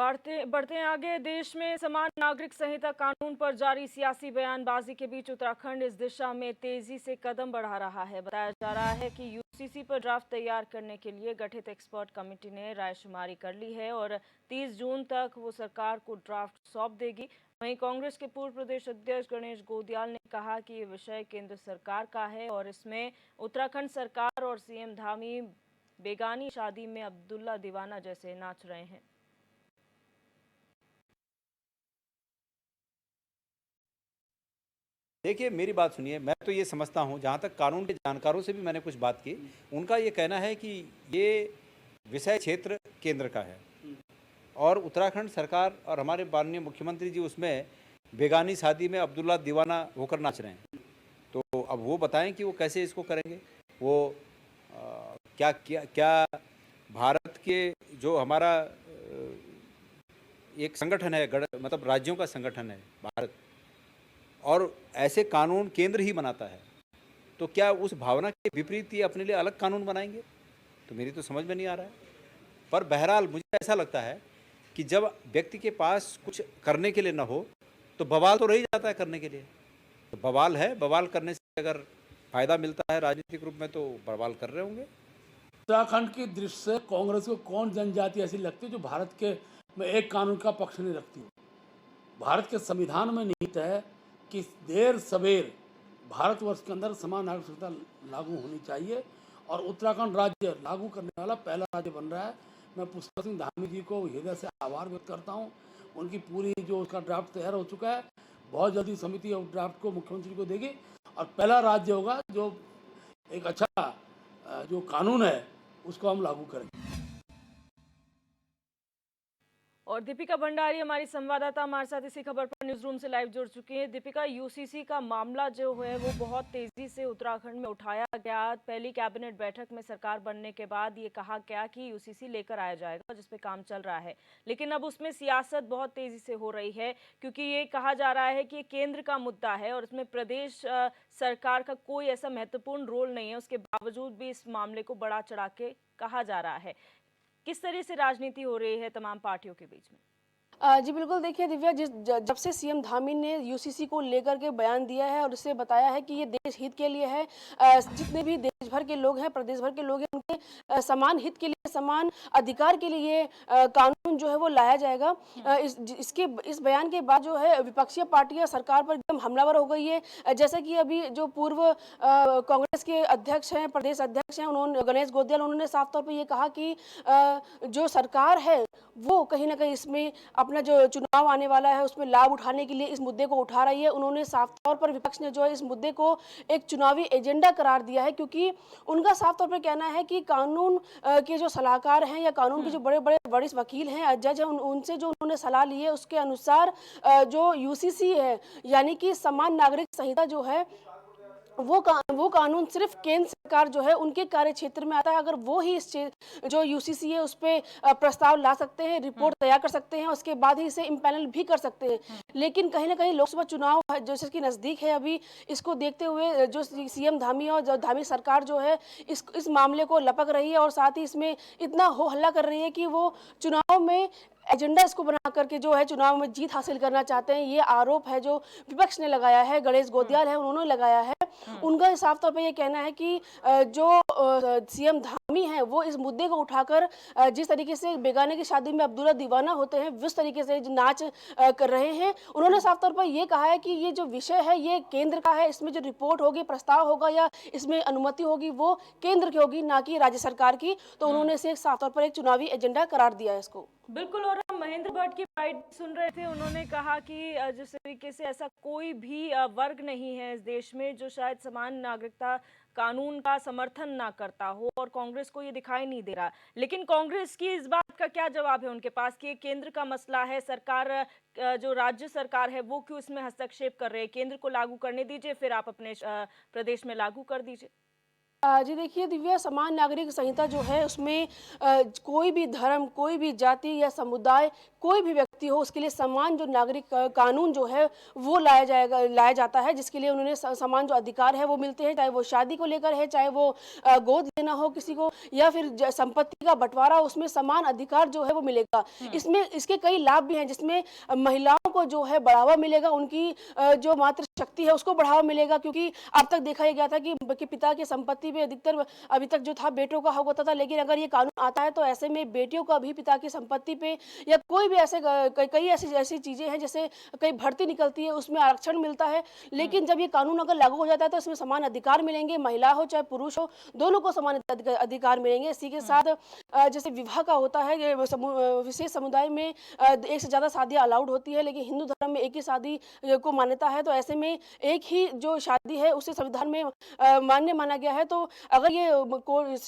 बढ़ते बढ़ते हैं आगे। देश में समान नागरिक संहिता कानून पर जारी सियासी बयानबाजी के बीच उत्तराखंड इस दिशा में तेजी से कदम बढ़ा रहा है। बताया जा रहा है कि यूसीसी पर ड्राफ्ट तैयार करने के लिए गठित एक्सपर्ट कमेटी ने रायशुमारी कर ली है और 30 जून तक वो सरकार को ड्राफ्ट सौंप देगी। वहीं कांग्रेस के पूर्व प्रदेश अध्यक्ष गणेश गोदियाल ने कहा कि ये विषय केंद्र सरकार का है और इसमें उत्तराखंड सरकार और सीएम धामी बेगानी शादी में अब्दुल्ला दीवाना जैसे नाच रहे हैं। देखिए, मेरी बात सुनिए। मैं तो ये समझता हूँ, जहाँ तक कानून के जानकारों से भी मैंने कुछ बात की, उनका ये कहना है कि ये विषय क्षेत्र केंद्र का है और उत्तराखंड सरकार और हमारे माननीय मुख्यमंत्री जी उसमें बेगानी शादी में अब्दुल्ला दीवाना होकर नाच रहे हैं। तो अब वो बताएं कि वो कैसे इसको करेंगे। वो क्या क्या क्या भारत के जो हमारा एक संगठन है, मतलब राज्यों का संगठन है भारत, और ऐसे कानून केंद्र ही बनाता है, तो क्या उस भावना के विपरीत ये अपने लिए अलग कानून बनाएंगे? तो मेरी तो समझ में नहीं आ रहा है। पर बहरहाल मुझे ऐसा लगता है कि जब व्यक्ति के पास कुछ करने के लिए ना हो तो बवाल तो रह ही जाता है करने के लिए। तो बवाल है, बवाल करने से अगर फायदा मिलता है राजनीतिक रूप में तो बवाल कर रहे होंगे। उत्तराखंड की दृष्टि से कांग्रेस को कौन जनजाति ऐसी लगती है जो भारत के में एक कानून का पक्ष नहीं रखती? भारत के संविधान में निहित है कि देर सवेर भारतवर्ष के अंदर समान नागरिक संहिता लागू होनी चाहिए और उत्तराखंड राज्य लागू करने वाला पहला राज्य बन रहा है। मैं पुष्कर सिंह धामी जी को हृदय से आभार व्यक्त करता हूँ। उनकी पूरी जो उसका ड्राफ्ट तैयार हो चुका है, बहुत जल्दी समिति उस ड्राफ्ट को मुख्यमंत्री को देगी और पहला राज्य होगा जो एक अच्छा जो कानून है उसको हम लागू करेंगे। और दीपिका भंडारी हमारी संवाददाता हमारे साथ इसी खबर पर न्यूज रूम से लाइव जुड़ चुकी हैं। दीपिका, यूसीसी का मामला जो है वो बहुत तेजी से उत्तराखंड में उठाया गया। पहली कैबिनेट बैठक में सरकार बनने के बाद ये कहा गया कि यूसीसी लेकर आया जाएगा, जिस पे काम चल रहा है, लेकिन अब उसमें सियासत बहुत तेजी से हो रही है क्योंकि ये कहा जा रहा है कि ये केंद्र का मुद्दा है और इसमें प्रदेश सरकार का कोई ऐसा महत्वपूर्ण रोल नहीं है। उसके बावजूद भी इस मामले को बढ़ा चढ़ा के कहा जा रहा है। किस तरह से राजनीति हो रही है तमाम पार्टियों के बीच में? जी बिल्कुल, देखिए दिव्या, जब से सीएम धामी ने यूसीसी को लेकर के बयान दिया है और उससे बताया है कि ये देश हित के लिए है, जितने भी देश भर के लोग हैं, प्रदेश भर के लोग हैं, उनके समान हित के लिए, समान अधिकार के लिए कानून जो है वो लाया जाएगा। इस बयान के बाद जो है विपक्षी पार्टियां सरकार पर एकदम हमलावर हो गई है। जैसा कि अभी जो पूर्व कांग्रेस के अध्यक्ष हैं, प्रदेश अध्यक्ष हैं, उन्होंने गणेश गोदियाल, उन्होंने साफ तौर पर ये कहा कि जो सरकार है वो कहीं ना कहीं इसमें अपना जो चुनाव आने वाला है उसमें लाभ उठाने के लिए इस मुद्दे को उठा रही है। उन्होंने साफ तौर पर, विपक्ष ने जो है इस मुद्दे को एक चुनावी एजेंडा करार दिया है, क्योंकि उनका साफ तौर पर कहना है कि कानून के जो सलाहकार हैं या कानून के जो बड़े बड़े वरिष्ठ वकील हैं, जज हैं, उनसे जो उन्होंने सलाह ली है उसके अनुसार जो यूसीसी है यानी कि समान नागरिक संहिता जो है वो कानून सिर्फ केंद्र सरकार जो है उनके कार्य क्षेत्र में आता है। अगर वो ही इस जो यूसीसी है उस पे प्रस्ताव ला सकते हैं, रिपोर्ट तैयार कर सकते हैं, उसके बाद ही इसे इम्पैनल भी कर सकते हैं। लेकिन कहीं ना कहीं लोकसभा चुनाव जैसे कि नजदीक है, अभी इसको देखते हुए जो सीएम धामी और धामी सरकार जो है इस मामले को लपक रही है और साथ ही इसमें इतना हो हल्ला कर रही है कि वो चुनाव में एजेंडा इसको बना करके जो है चुनाव में जीत हासिल करना चाहते हैं। ये आरोप है जो विपक्ष ने लगाया है, गणेश गोदियाल है उन्होंने लगाया है। उनका साफ तौर पे ये कहना है कि जो सीएम धामी है वो इस मुद्दे को उठाकर जिस तरीके से बेगाने की शादी में अब्दुल्ला दीवाना होते हैं जिस तरीके से नाच कर रहे हैं, उन्होंने साफ तौर पर ये कहा है कि ये जो विषय है ये केंद्र का है। इसमें जो रिपोर्ट होगी, प्रस्ताव होगा या इसमें अनुमति होगी वो केंद्र की होगी, ना कि राज्य सरकार की। तो उन्होंने इसे साफ तौर पर एक चुनावी एजेंडा करार दिया है इसको। बिल्कुल। और हम महेंद्र भट्ट की बात सुन रहे थे, उन्होंने कहा कि जिस तरीके से ऐसा कोई भी वर्ग नहीं है इस देश में जो शायद समान नागरिकता कानून का समर्थन ना करता हो और कांग्रेस को ये दिखाई नहीं दे रहा। लेकिन कांग्रेस की इस बात का क्या जवाब है उनके पास कि ये केंद्र का मसला है, सरकार जो राज्य सरकार है वो क्यों इसमें हस्तक्षेप कर रहे हैं? केंद्र को लागू करने दीजिए, फिर आप अपने प्रदेश में लागू कर दीजिए। जी देखिए दिव्या, समान नागरिक संहिता जो है उसमें कोई भी धर्म, कोई भी जाति या समुदाय, कोई भी व्यक्ति हो उसके लिए समान जो नागरिक कानून जो है वो लाया जाता है, जिसके लिए उन्होंने समान जो अधिकार है वो मिलते हैं, चाहे वो शादी को लेकर है, चाहे वो गोद लेना हो किसी को, या फिर संपत्ति का बंटवारा, उसमें समान अधिकार जो है वो मिलेगा। इसमें इसके कई लाभ भी हैं, जिसमें महिलाओं को जो है बढ़ावा मिलेगा, उनकी जो मातृ शक्ति है उसको बढ़ावा मिलेगा, क्योंकि अब तक देखा यह गया था कि पिता की संपत्ति पे अधिकतर अभी तक जो था बेटों का हक होता था, लेकिन अगर ये कानून आता है तो ऐसे में बेटियों का भी पिता की संपत्ति पे या कोई भी ऐसे कई ऐसी ऐसी चीजें हैं, जैसे कई भर्ती निकलती है उसमें आरक्षण मिलता है, लेकिन जब ये कानून अगर लागू हो जाता है तो इसमें समान अधिकार मिलेंगे, महिला हो चाहे पुरुष हो, दोनों को समान अधिकार मिलेंगे। इसी के साथ जैसे विवाह का होता है, ये विशेष समुदाय में एक से ज्यादा शादियां अलाउड होती है, लेकिन हिंदू धर्म में एक ही शादी को मान्यता है, तो ऐसे में एक ही जो शादी है उसे संविधान में मान्य माना गया है। तो अगर ये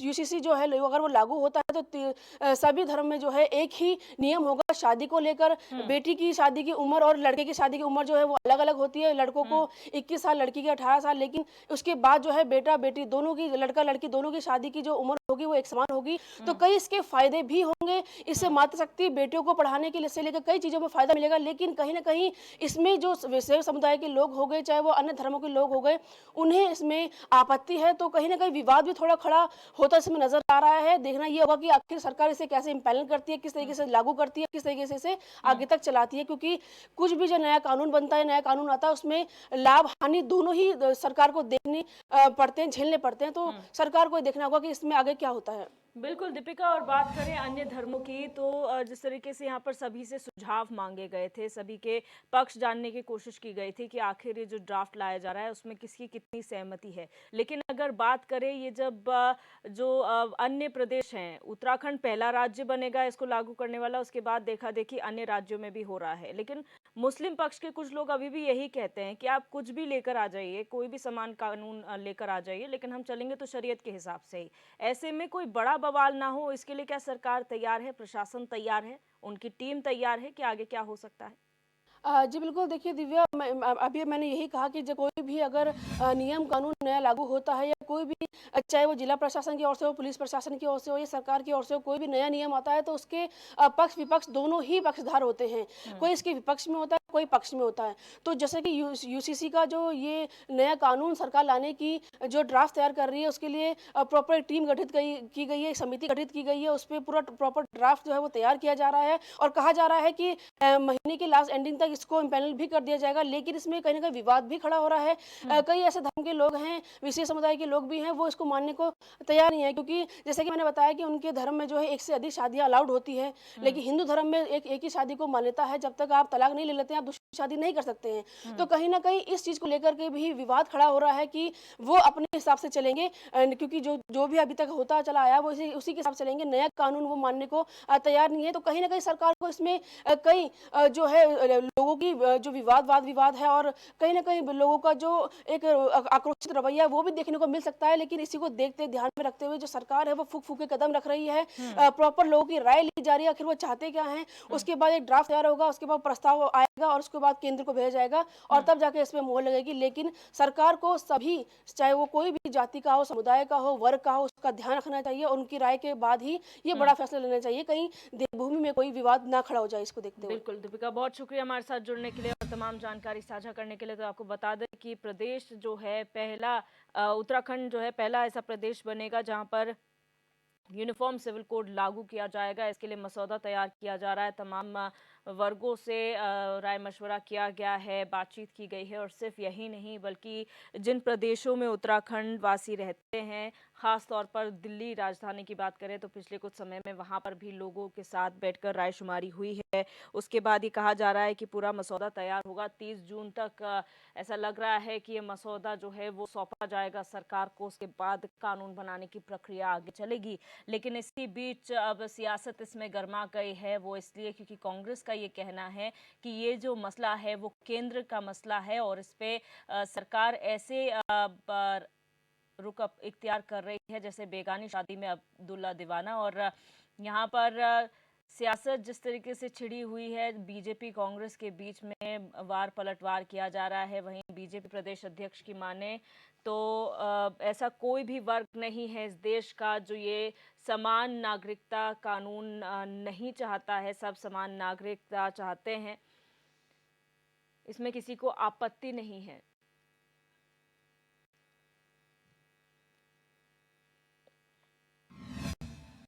यूसीसी जो है अगर वो लागू होता है तो सभी धर्म में जो है एक ही नियम होगा शादी को लेकर। बेटी की शादी की उम्र और लड़के की शादी की उम्र जो है वो अलग अलग होती है, लड़कों को 21 साल, लड़की के 18 साल, लेकिन उसके बाद जो है बेटा बेटी दोनों की, लड़का लड़की दोनों की शादी की जो उम्र होगी वो एक समान होगी। तो कई इसके फायदे भी होंगे, इससे मातृशक्ति बेटियों को पढ़ाने के लिए से लेकर कई चीजों में फायदा मिलेगा, लेकिन कहीं ना कहीं इसमें जो विशेष समुदाय के लोग हो गए, चाहे वो अन्य धर्मों के लोग हो गए, उन्हें इसमें आपत्ति है, तो कहीं ना कहीं विवाद भी थोड़ा खड़ा होता इसमें नजर आ रहा है। देखना ये होगा कि आखिर सरकार इसे कैसे इम्प्लीमेंट करती है, किस तरीके से लागू करती है, किस तरीके से इसे आगे तक चलाती है, क्योंकि कुछ भी जो नया कानून बनता है, नया कानून आता है, उसमें लाभ हानि दोनों ही सरकार को देखने पड़ते हैं, झेलने पड़ते हैं। तो सरकार को देखना होगा कि इसमें आगे क्या होता है। बिल्कुल दीपिका, और बात करें अन्य धर्मों की तो जिस तरीके से यहाँ पर सभी से सुझाव मांगे गए थे, सभी के पक्ष जानने की कोशिश की गई थी कि आखिर ये जो ड्राफ्ट लाया जा रहा है उसमें किसकी कितनी सहमति है। लेकिन अगर बात करें, ये जब जो अन्य प्रदेश हैं, उत्तराखंड पहला राज्य बनेगा इसको लागू करने वाला, उसके बाद देखा देखी अन्य राज्यों में भी हो रहा है, लेकिन मुस्लिम पक्ष के कुछ लोग अभी भी यही कहते हैं कि आप कुछ भी लेकर आ जाइए, कोई भी समान कानून लेकर आ जाइए, लेकिन हम चलेंगे तो शरीयत के हिसाब से ही। ऐसे में कोई बड़ा बवाल ना हो, इसके लिए क्या सरकार तैयार है, प्रशासन तैयार है, उनकी टीम तैयार है कि आगे क्या हो सकता है? जी बिल्कुल, देखिए दिव्या, अभी मैंने यही कहा कि जब कोई भी अगर नियम कानून नया लागू होता है, या कोई भी चाहे वो जिला प्रशासन की ओर से हो, पुलिस प्रशासन की ओर से हो, या सरकार की ओर से हो, कोई भी नया नियम आता है तो उसके पक्ष विपक्ष दोनों ही पक्षधार होते हैं। कोई इसके विपक्ष में होता है, कोई पक्ष में होता है। तो जैसे कि यूसीसी का जो ये नया कानून सरकार लाने की जो ड्राफ्ट तैयार कर रही है, उसके लिए प्रॉपर टीम गठित की गई है, एक समिति गठित की गई है, उस पर पूरा प्रॉपर ड्राफ्ट जो है वो तैयार किया जा रहा है, और कहा जा रहा है कि महीने के लास्ट एंडिंग तक इसको इम्पैनल भी कर दिया जाएगा। लेकिन इसमें कहीं ना कहीं विवाद भी खड़ा हो रहा है। कई ऐसे धर्म के लोग हैं, विशेष समुदाय के लोग भी हैं, वो इसको मानने को तैयार नहीं है, क्योंकि जैसे कि मैंने बताया कि उनके धर्म में जो है एक से अधिक शादियां अलाउड होती है, लेकिन हिंदू धर्म में एक ही शादी को मान्यता है, जब तक आप तलाक नहीं ले लेते हैं आप दूसरी शादी नहीं कर सकते हैं। तो कहीं ना कहीं इस चीज को लेकर के भी विवाद खड़ा हो रहा है कि वो अपने हिसाब से चलेंगे, क्योंकि जो जो भी अभी तक होता चला आया वो उसी के हिसाब से चलेंगे, नया कानून वो मानने को तैयार नहीं है। तो कहीं ना कहीं सरकार को इसमें कई जो है लोगों की जो वाद विवाद है, और कहीं ना कहीं लोगों का जो एक आक्रोशित रवैया है वो भी देखने को मिल सकता है। लेकिन इसी को देखते ध्यान में रखते हुए जो सरकार है वो फूक फूक के कदम रख रही है, प्रॉपर लोगों की राय ली जा रही है, आखिर वो चाहते क्या हैं। उसके बाद एक ड्राफ्ट तैयार होगा, उसके बाद प्रस्ताव आएगा, और उसके बाद केंद्र को भेजा जाएगा, और तब जाके इसमें मोहर लगेगी। लेकिन सरकार को सभी, चाहे वो कोई भी जाति का हो, समुदाय का हो, वर्ग का हो, उसका ध्यान रखना चाहिए, और उनकी राय के बाद ही ये बड़ा फैसला लेना चाहिए, कहीं देवभूमि में कोई विवाद ना खड़ा हो जाए, इसको देखते हुए। बिल्कुल दीपिका, बहुत शुक्रिया हमारे साथ जुड़ने के लिए और तमाम जानकारी साझा करने के लिए। तो आपको बता दें कि प्रदेश जो है पहला, उत्तराखंड जो है पहला ऐसा प्रदेश बनेगा जहां पर यूनिफॉर्म सिविल कोड लागू किया जाएगा। इसके लिए मसौदा तैयार किया जा रहा है, तमाम वर्गों से राय मशवरा किया गया है, बातचीत की गई है, और सिर्फ यही नहीं बल्कि जिन प्रदेशों में उत्तराखंड वासी रहते हैं, ख़ास तौर पर दिल्ली राजधानी की बात करें तो पिछले कुछ समय में वहां पर भी लोगों के साथ बैठकर रायशुमारी हुई है। उसके बाद ये कहा जा रहा है कि पूरा मसौदा तैयार होगा 30 जून तक। ऐसा लग रहा है कि ये मसौदा जो है वो सौंपा जाएगा सरकार को, उसके बाद कानून बनाने की प्रक्रिया आगे चलेगी। लेकिन इसी बीच अब सियासत इसमें गर्मा गई है, वो इसलिए क्योंकि कांग्रेस का ये कहना है कि ये जो मसला है वो केंद्र का मसला है, और इस पे सरकार ऐसे रुख इख्तियार कर रही है जैसे बेगानी शादी में अब्दुल्ला दीवाना। और यहाँ पर सियासत जिस तरीके से छिड़ी हुई है, बीजेपी कांग्रेस के बीच में वार पलटवार किया जा रहा है, वहीं बीजेपी प्रदेश अध्यक्ष की माने तो ऐसा कोई भी वर्ग नहीं है इस देश का जो ये समान नागरिकता कानून नहीं चाहता है। सब समान नागरिकता चाहते हैं, इसमें किसी को आपत्ति नहीं है।